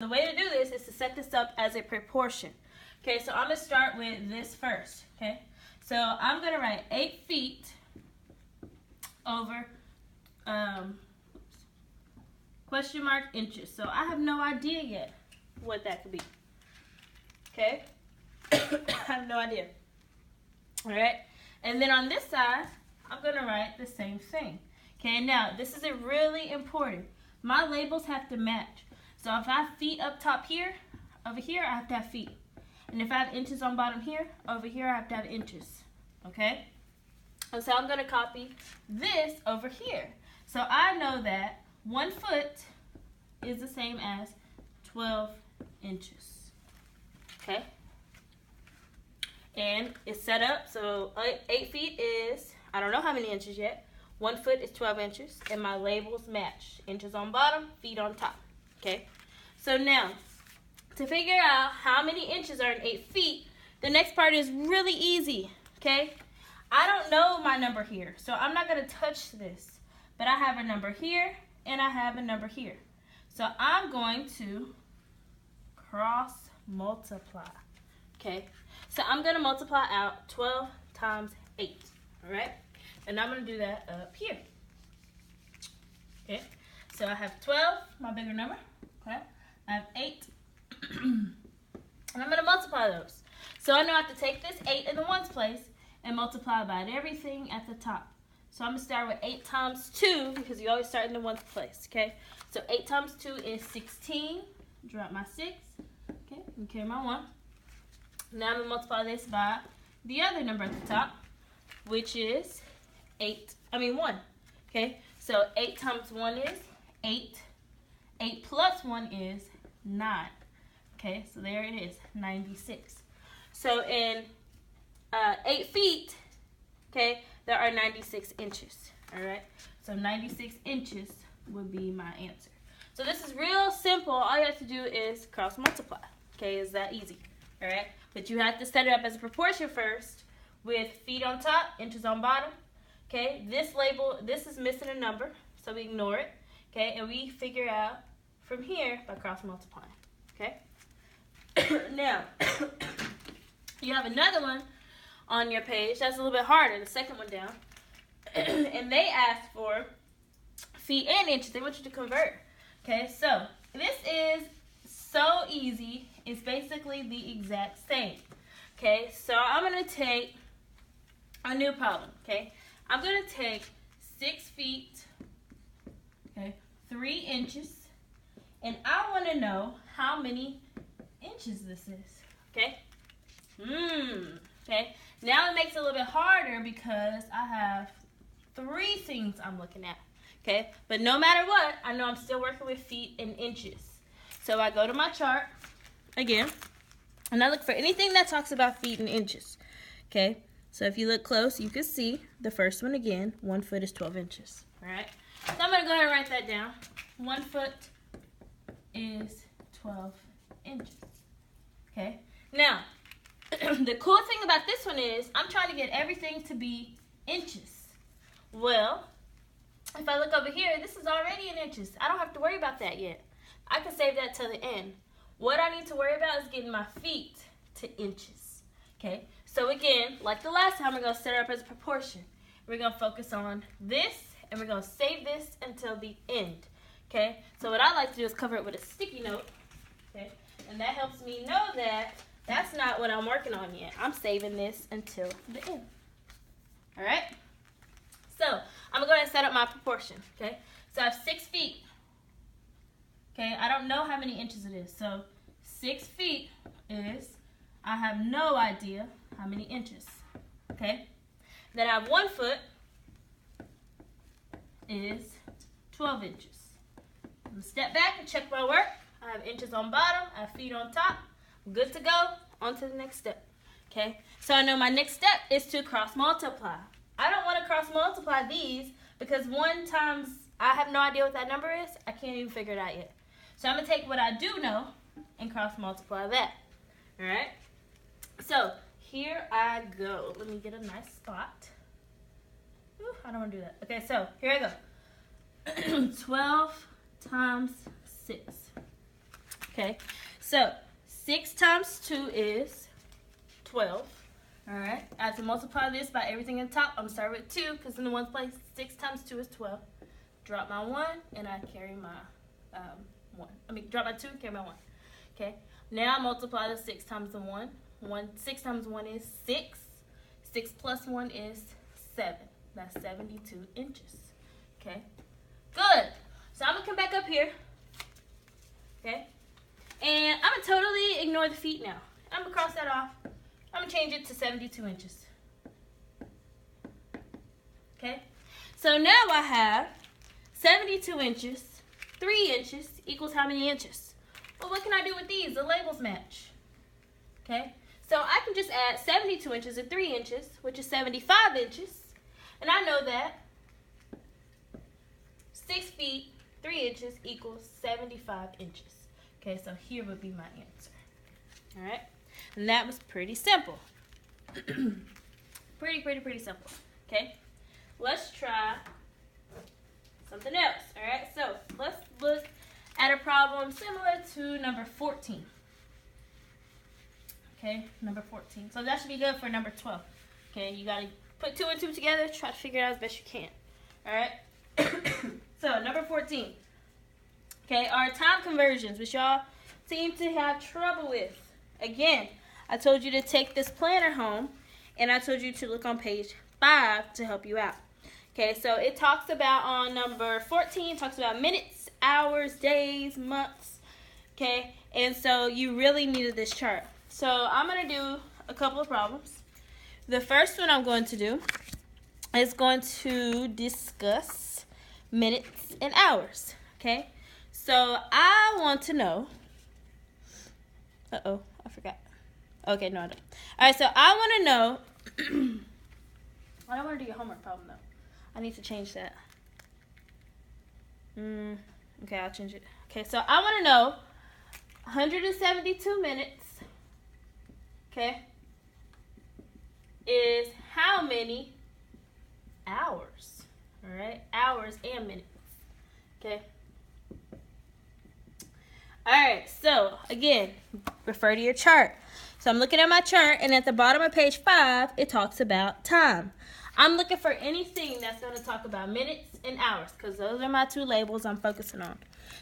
The way to do this is to set this up as a proportion. Okay, so I'm going to start with this first. Okay, so I'm going to write 8 feet over question mark inches. So I have no idea yet what that could be. Okay, I have no idea. All right, and then on this side, I'm going to write the same thing. Okay, now this is really important. My labels have to match. So if I have feet up top here, over here I have to have feet. And if I have inches on bottom here, over here I have to have inches. Okay? And so I'm going to copy this over here. So I know that 1 foot is the same as 12 inches. Okay? And it's set up, so 8 feet is, I don't know how many inches yet. 1 foot is 12 inches, and my labels match. Inches on bottom, feet on top. Okay? So now, to figure out how many inches are in 8 feet, the next part is really easy. Okay? I don't know my number here, so I'm not going to touch this. But I have a number here, and I have a number here. So I'm going to cross multiply. Okay? So I'm going to multiply out 12 times 8. All right? And I'm going to do that up here. Okay, so I have 12, my bigger number. Okay, I have 8. And I'm going to multiply those. So I know I have to take this 8 in the ones place and multiply by everything at the top. So I'm going to start with 8 times 2 because you always start in the ones place. Okay, so 8 times 2 is 16. Drop my 6. Okay, and carry my 1. Now I'm going to multiply this by the other number at the top, which is 1. Okay, so 8 times 1 is 8. 8 plus 1 is 9. Okay, so there it is, 96. So in 8 feet, okay, there are 96 inches. All right, so 96 inches would be my answer. So this is real simple. All you have to do is cross multiply. Okay, it's that easy. All right, but you have to set it up as a proportion first with feet on top, inches on bottom. Okay, this label, this is missing a number, so we ignore it. Okay, and we figure out from here by cross multiplying. Okay, now you have another one on your page that's a little bit harder, the second one down, and they ask for feet and inches. They want you to convert. Okay, so this is so easy. It's basically the exact same. Okay, so I'm going to take a new problem. Okay, I'm going to take 6 feet, okay, 3 inches, and I want to know how many inches this is. Okay, okay, now it makes it a little bit harder because I have 3 things I'm looking at. Okay, but no matter what, I know I'm still working with feet and inches. So I go to my chart again, and I look for anything that talks about feet and inches. Okay, so if you look close, you can see the first one again. 1 foot is 12 inches. All right, so I'm going to go ahead and write that down. 1 foot is 12 inches. Okay, now the cool thing about this one is I'm trying to get everything to be inches. Well, if I look over here, this is already in inches. I don't have to worry about that yet. I can save that till the end. What I need to worry about is getting my feet to inches. Okay, so again, like the last time, we're going to set it up as a proportion. We're going to focus on this, and we're going to save this until the end. Okay, so what I like to do is cover it with a sticky note. Okay, and that helps me know that that's not what I'm working on yet. I'm saving this until the end. All right, so I'm going to go ahead and set up my proportion. Okay, so I have 6 feet. Okay, I don't know how many inches it is. So 6 feet is, I have no idea how many inches. Okay, then I have 1 foot is 12 inches. I'm going to step back and check my work. I have inches on bottom, I have feet on top. I'm good to go. On to the next step. Okay, so I know my next step is to cross multiply. I don't want to cross multiply these because 1 times, I have no idea what that number is. I can't even figure it out yet. So I'm going to take what I do know and cross multiply that. All right, so here I go. Let me get a nice spot. Ooh, I don't want to do that. Okay, so here I go. 12 times 6. Okay, so 6 times 2 is 12. All right, I have to multiply this by everything in the top. I'm going to start with 2 because in the ones place, 6 times 2 is 12. Drop my 1 and I carry my 1. Drop my 2 and carry my 1. Okay, now I multiply the 6 times the 1. 6 times 1 is 6. 6 plus 1 is 7. That's 72 inches. Okay, good. So I'm going to come back up here. Okay, and I'm going to totally ignore the feet now. I'm going to cross that off. I'm going to change it to 72 inches. Okay, so now I have 72 inches, 3 inches equals how many inches? Well, what can I do with these? The labels match. Okay, so I can just add 72 inches and 3 inches, which is 75 inches. And I know that 6 feet, 3 inches equals 75 inches. Okay, so here would be my answer. All right, and that was pretty simple. pretty simple. Okay, let's try something else. All right, so let's look at a problem similar to number 14. Okay, number 14. So that should be good for number 12. Okay, you got to put 2 and 2 together, try to figure it out as best you can. All right, so number 14. Okay, our time conversions, which y'all seem to have trouble with. Again, I told you to take this planner home, and I told you to look on page 5 to help you out. Okay, so it talks about on number 14, talks about minutes, hours, days, months. Okay, and so you really needed this chart. So I'm going to do a couple of problems. The first one I'm going to do is going to discuss minutes and hours. Okay, so I want to know. Uh-oh, I forgot. Okay, no, I don't. All right, so I want to know. I don't want to do your homework problem, though. I need to change that. Okay, I'll change it. Okay, so I want to know 172 minutes, okay, is how many hours? All right, hours and minutes. Okay. All right, so again, refer to your chart. So I'm looking at my chart, and at the bottom of page 5, it talks about time. I'm looking for anything that's going to talk about minutes and hours because those are my 2 labels I'm focusing on.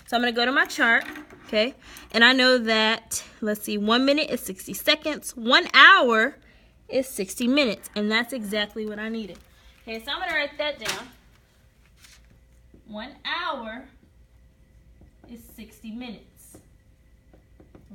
So I'm going to go to my chart, okay, and I know that, let's see, 1 minute is 60 seconds. 1 hour is 60 minutes, and that's exactly what I needed. Okay, so I'm going to write that down. 1 hour is 60 minutes.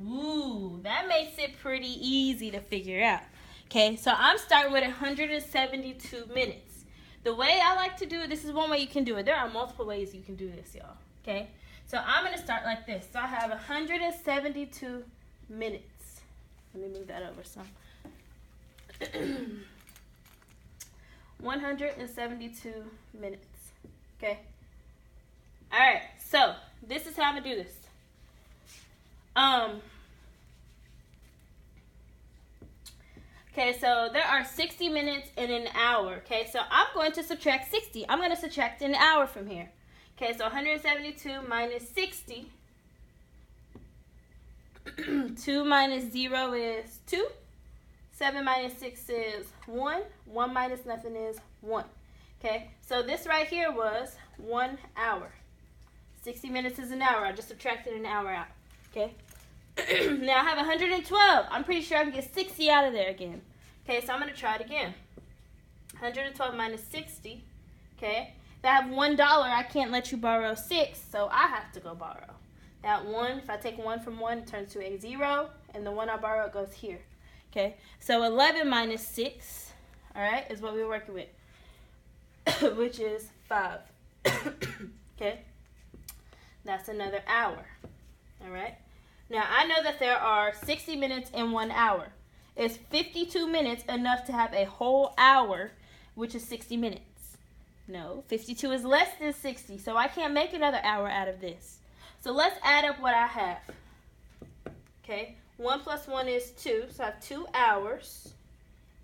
Ooh, that makes it pretty easy to figure out. Okay, so I'm starting with 172 minutes. The way I like to do it, this is one way you can do it. There are multiple ways you can do this, y'all. Okay, so I'm going to start like this. So I have 172 minutes. Let me move that over some. 172 minutes. Okay. All right, so this is how I'm going to do this. Okay, so there are 60 minutes in an hour. Okay, so I'm going to subtract 60. I'm going to subtract an hour from here. Okay, so 172 minus 60. 2 minus 0 is 2. 7 minus 6 is 1. 1 minus nothing is 1. Okay, so this right here was 1 hour. 60 minutes is an hour. I just subtracted an hour out. Okay. Now I have 112. I'm pretty sure I can get 60 out of there again. Okay, so I'm going to try it again. 112 minus 60. Okay. If I have $1, I can't let you borrow 6, so I have to go borrow. That 1, if I take 1 from 1, it turns to a 0, and the 1 I borrow goes here. Okay. So 11 minus 6, all right, is what we're working with, which is 5. Okay. That's another hour. All right. Now, I know that there are 60 minutes in 1 hour. Is 52 minutes enough to have a whole hour, which is 60 minutes? No, 52 is less than 60, so I can't make another hour out of this. So let's add up what I have. Okay, 1 plus 1 is 2, so I have 2 hours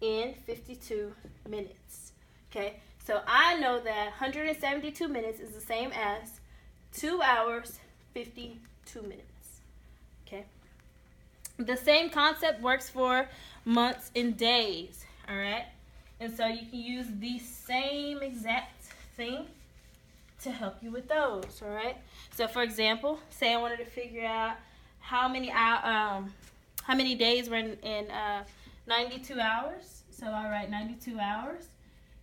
in 52 minutes. Okay, so I know that 172 minutes is the same as 2 hours, 52 minutes. Okay. The same concept works for months and days, all right? And so you can use the same exact thing to help you with those, all right? So for example, say I wanted to figure out how many days were in 92 hours. So I write 92 hours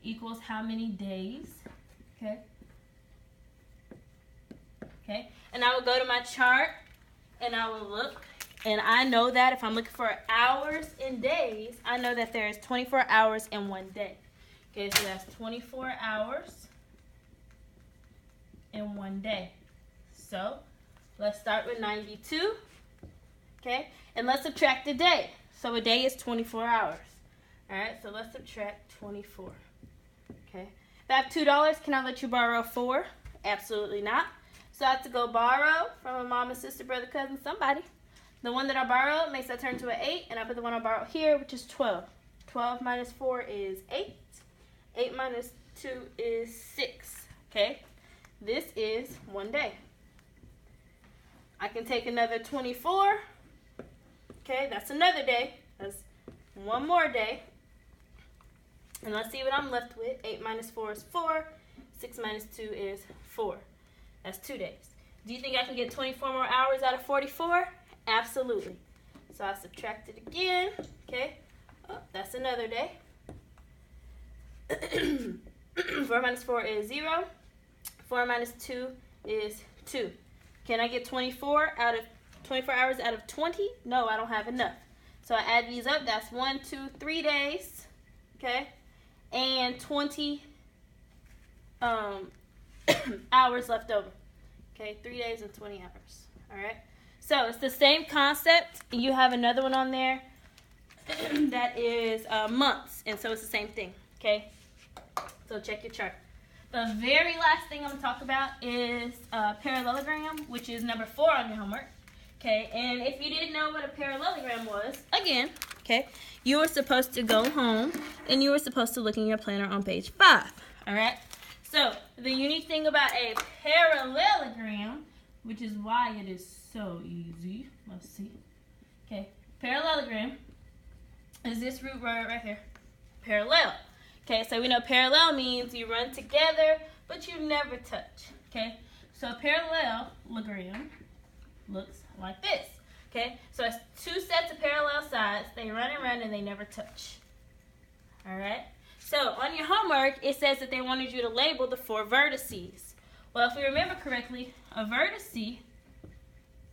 equals how many days, okay? Okay, and I will go to my chart and I will look, and I know that if I'm looking for hours and days, I know that there's 24 hours in one day. Okay, so that's 24 hours in one day. So let's start with 92, okay, and let's subtract the day. So a day is 24 hours. All right, so let's subtract 24. Okay, if I have $2, can I let you borrow 4? Absolutely not. So I have to go borrow from a mom, a sister, brother, cousin, somebody. The one that I borrowed makes that turn to an 8, and I put the one I borrowed here, which is 12. 12 minus 4 is 8. 8 minus 2 is 6. Okay, this is one day. I can take another 24. Okay, that's another day. That's one more day. And let's see what I'm left with. 8 minus 4 is 4. 6 minus 2 is 4. That's 2 days. Do you think I can get 24 more hours out of 44? Absolutely. So I subtract it again. Okay. Oh, that's another day. 4 minus 4 is 0. 4 minus 2 is 2. Can I get 24 hours out of 20? No, I don't have enough. So I add these up. That's 1, 2, 3 days. Okay. And 20 hours left over. Okay, 3 days and 20 hours. All right. So it's the same concept. You have another one on there that is months, and so it's the same thing. Okay. So check your chart. The very last thing I'm going to talk about is parallelogram, which is number 4 on your homework. Okay, and if you didn't know what a parallelogram was, again, okay, you were supposed to go home and you were supposed to look in your planner on page 5. All right. So the unique thing about a parallelogram, which is why it is so easy. Let's see. Okay, parallelogram is this root word right here, parallel. Okay, so we know parallel means you run together, but you never touch. Okay, so a parallelogram looks like this. Okay, so it's 2 sets of parallel sides. They run and run, and they never touch. All right. So on your homework, it says that they wanted you to label the 4 vertices. Well, if we remember correctly, a vertice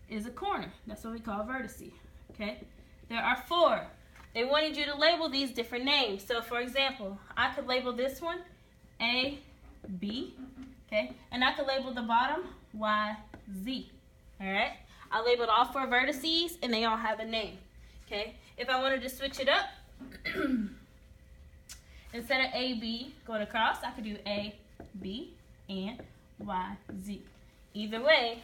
is a corner. That's what we call a vertice. Okay, there are 4. They wanted you to label these different names. So for example, I could label this one A, B, okay, and I could label the bottom Y, Z. All right, I labeled all 4 vertices, and they all have a name. Okay, if I wanted to switch it up, instead of A, B going across, I could do A, B, and Y, Z. Either way,